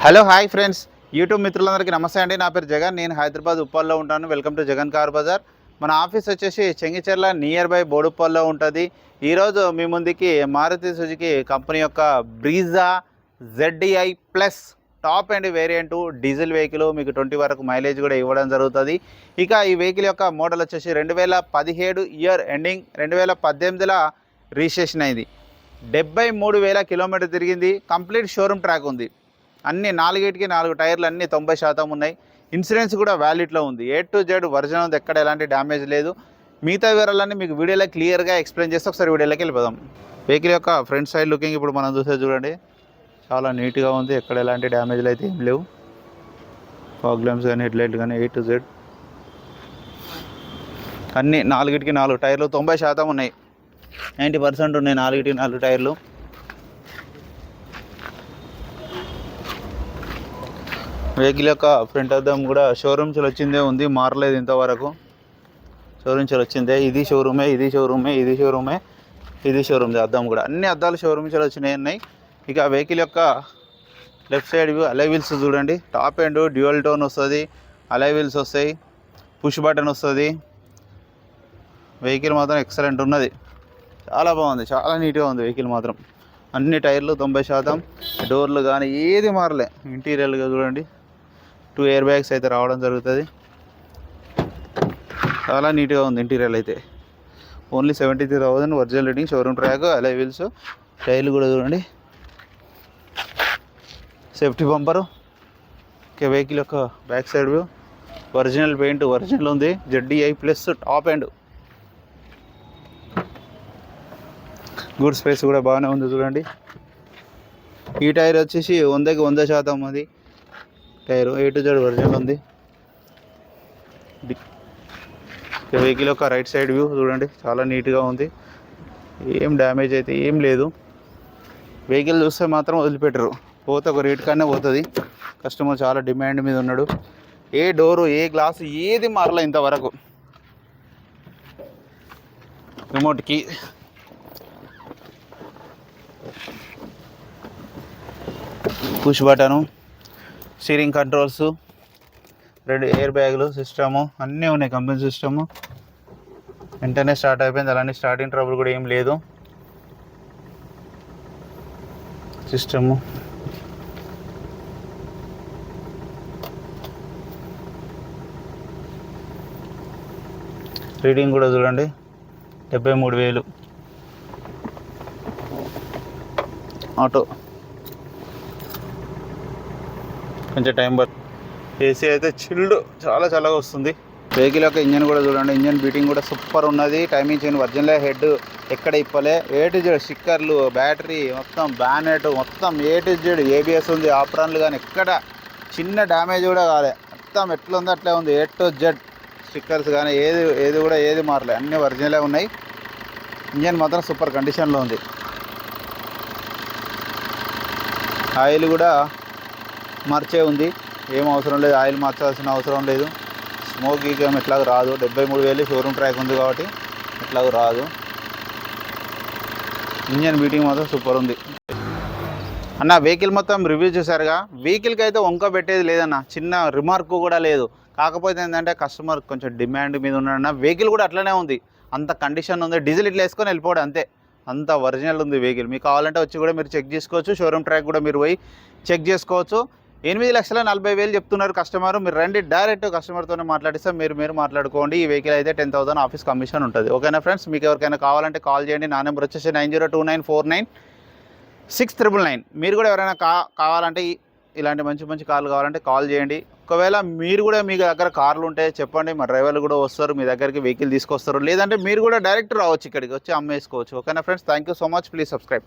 Hello hi friends, YouTube మిత్రులందరికీ నమస్తే అండి. నా పేరు జగన్. నేను హైదరాబాద్ ఉప్పల్లో ఉంటాను. Welcome to Jagan car Bazar. మన ఆఫీస్ వచ్చేసి చెంగిచెర్ల నియర్ బై బోడుప్పల్లో ఉంటుంది. ఈరోజు మీ ముందుకి మారుతి సుజుకి కంపెనీ యొక్క Brezza ZDI plus top and variant diesel vehicle మీకు 20 వరకు మైలేజ్ కూడా ఇవ్వడం జరుగుతుంది. ఇక ఈ వెహికల్ యొక్క మోడల్ వచ్చేసి 2017 ఇయర్ ఎండింగ్, 2018లో రిజిస్ట్రేషన్ అయింది. 73,000 కిలోమీటర్ తిరిగింది. కంప్లీట్ షోరూమ్ ట్రాక్ ఉంది. అన్ని 4కి 4 టైర్లు అన్నీ 90% ఉన్నాయి. ఇన్సూరెన్స్ కూడా వ్యాలిడ్లో ఉంది. A to Z వర్జన్ ఉంది, ఎక్కడ ఎలాంటి డ్యామేజ్ లేదు. మిగతా వివరాలన్నీ మీకు వీడియోలో క్లియర్గా ఎక్స్ప్లెయిన్ చేస్తే ఒకసారి వీడియోలోకి వెళ్ళిపోదాం. వెహికల్ యొక్క ఫ్రంట్ సైడ్ లుకింగ్ ఇప్పుడు మనం చూసే చూడండి, చాలా నీట్గా ఉంది. ఎక్కడ ఎలాంటి డ్యామేజ్లు అయితే ఏం లేవు. ఫాగ్ ల్యాంప్స్ కానీ హెడ్ లైట్లు కానీ A to Z అన్నీ 4కి 4 టైర్లు 90% ఉన్నాయి. 90% ఉన్నాయి 4కి 4 టైర్లు. వెహికల్ యొక్క ఫ్రంట్ అద్దం కూడా షోరూమ్స్ వచ్చిందే ఉంది, మారలేదు ఇంతవరకు. షోరూమ్స్ వచ్చిందే, ఇది షోరూమే, ఇది షోరూమే, ఇది షోరూమే, ఇది షోరూమ్ది అద్దం కూడా. అన్ని అద్దాలు షోరూమ్స్ వచ్చినాయి ఉన్నాయి. ఇక వెహికల్ యొక్క లెఫ్ట్ సైడ్ వ్యూ అలై వీల్స్ చూడండి. టాప్ అండ్ డ్యూయల్ టోన్ వస్తుంది, అలై వీల్స్ వస్తాయి, పుష్ బటన్ వస్తుంది. వెహికల్ మాత్రం ఎక్సలెంట్ ఉన్నది, చాలా బాగుంది, చాలా నీట్గా ఉంది వెహికల్ మాత్రం. అన్ని టైర్లు 90%. డోర్లు కానీ ఏది మారలే. ఇంటీరియర్గా చూడండి, 2 ఎయిర్ బ్యాగ్స్ అయితే రావడం జరుగుతుంది. చాలా నీట్గా ఉంది ఇంటీరియర్ అయితే. Only 73,000 original reading, showroom track, అలై వీల్స్, టైర్లు కూడా చూడండి, సేఫ్టీ బంపరు. ఓకే, వెహికల్ యొక్క back side view original paint original ఉంది. ZDI plus top and good space కూడా బాగానే ఉంది చూడండి. ఈ టైర్ వచ్చేసి 100కి 100% ఉంది tyre. A to Z version ఉంది. వెహికల్ యొక్క రైట్ సైడ్ వ్యూ చూడండి, చాలా నీట్గా ఉంది. ఏం డ్యామేజ్ అయితే ఏం లేదు. వెహికల్ చూస్తే మాత్రం వదిలిపెట్టరు, పోతే ఒక రేట్ కానీ పోతుంది. కస్టమర్ చాలా డిమాండ్ మీద ఉన్నాడు. ఏ డోరు ఏ గ్లాసు ఏది మారలే ఇంతవరకు. రిమోట్కి push button, steering controls, 2 air బ్యాగులు, సిస్టము అన్నీ ఉన్నాయి. కంపెనీ సిస్టము వెంటనే స్టార్ట్ అయిపోయింది. అలానే స్టార్టింగ్ ట్రబుల్ కూడా ఏం లేదు. సిస్టము రీడింగ్ కూడా చూడండి, 73,000. ఆటో కొంచెం టైం పడుతుంది. ఏసీ అయితే చిల్డ్, చాలా చల్లగా వస్తుంది. వెహికల్ యొక్క ఇంజన్ కూడా చూడండి, ఇంజన్ బీటింగ్ కూడా సూపర్ ఉన్నది. టైమింగ్ చైన్ ఒరిజినల్, హెడ్ ఎక్కడ ఇప్పలే. A to Z స్టిక్కర్లు, బ్యాటరీ మొత్తం, బ్యానెట్ మొత్తం A to Z, ABS ఉంది. ఆప్రాన్లు కానీ ఎక్కడ చిన్న డ్యామేజ్ కూడా కాలే. మొత్తం ఎట్లా ఉందో అట్లే ఉంది. A to Z స్టిక్కర్స్ కానీ ఏది కూడా ఏది మారలే, అన్నీ ఒరిజినలే ఉన్నాయి. ఇంజన్ మాత్రం సూపర్ కండిషన్లో ఉంది. ఆయిల్ కూడా మార్చే ఉంది, ఏం అవసరం లేదు. ఆయిల్ మార్చాల్సిన అవసరం లేదు. స్మోక్ గీకేం ఎట్లాగో రాదు. 73,000 షోరూమ్ ట్రాక్ ఉంది కాబట్టి ఎట్లాగో రాదు. ఇంజన్ బీటింగ్ మాత్రం సూపర్ ఉంది అన్న. వెహికల్ మొత్తం రివ్యూ చూసారుగా. వెహికల్కి అయితే వంక పెట్టేది లేదన్న, చిన్న రిమార్క్ కూడా లేదు. కాకపోతే ఏంటంటే కస్టమర్ కొంచెం డిమాండ్ మీద ఉన్నాడన్న. వెహికల్ కూడా అట్లనే ఉంది, అంత కండిషన్ ఉంది. డీజిల్ ఇట్లా వేసుకొని వెళ్ళిపోవడం అంతే, అంత ఒరిజినల్ ఉంది వెహికల్. మీకు కావాలంటే వచ్చి కూడా మీరు చెక్ చేసుకోవచ్చు. షోరూమ్ ట్రాక్ కూడా మీరు పోయి చెక్ చేసుకోవచ్చు. 8,40,000 చెప్తున్నారు కస్టమర్. మీరు రండి, డైరెక్ట్ కస్టమర్తోనే మాట్లాడిస్తే మీరు మాట్లాడుకోండి. ఈ వెహికల్ అయితే 10,000 ఆఫీస్ కమిషన్ ఉంటుంది. ఓకేనా ఫ్రెండ్స్, మీకు ఎవరికైనా కావాలంటే కాల్ చేయండి. నా నెంబర్ వచ్చేసి 9029496999. మీరు కూడా ఎవరైనా కావాలంటే ఇలాంటి మంచి కార్లు కావాలంటే కాల్ చేయండి. ఒకవేళ మీరు కూడా మీ దగ్గర కార్లు ఉంటే చెప్పండి, మా డ్రైవర్లు కూడా వస్తారు మీ దగ్గరికి, వెహికల్ తీసుకొస్తారు. లేదంటే మీరు కూడా డైరెక్ట్ రావచ్చు, ఇక్కడికి వచ్చి అమ్మేసుకోవచ్చు. ఓకేనా friends, thank you so much. Please subscribe.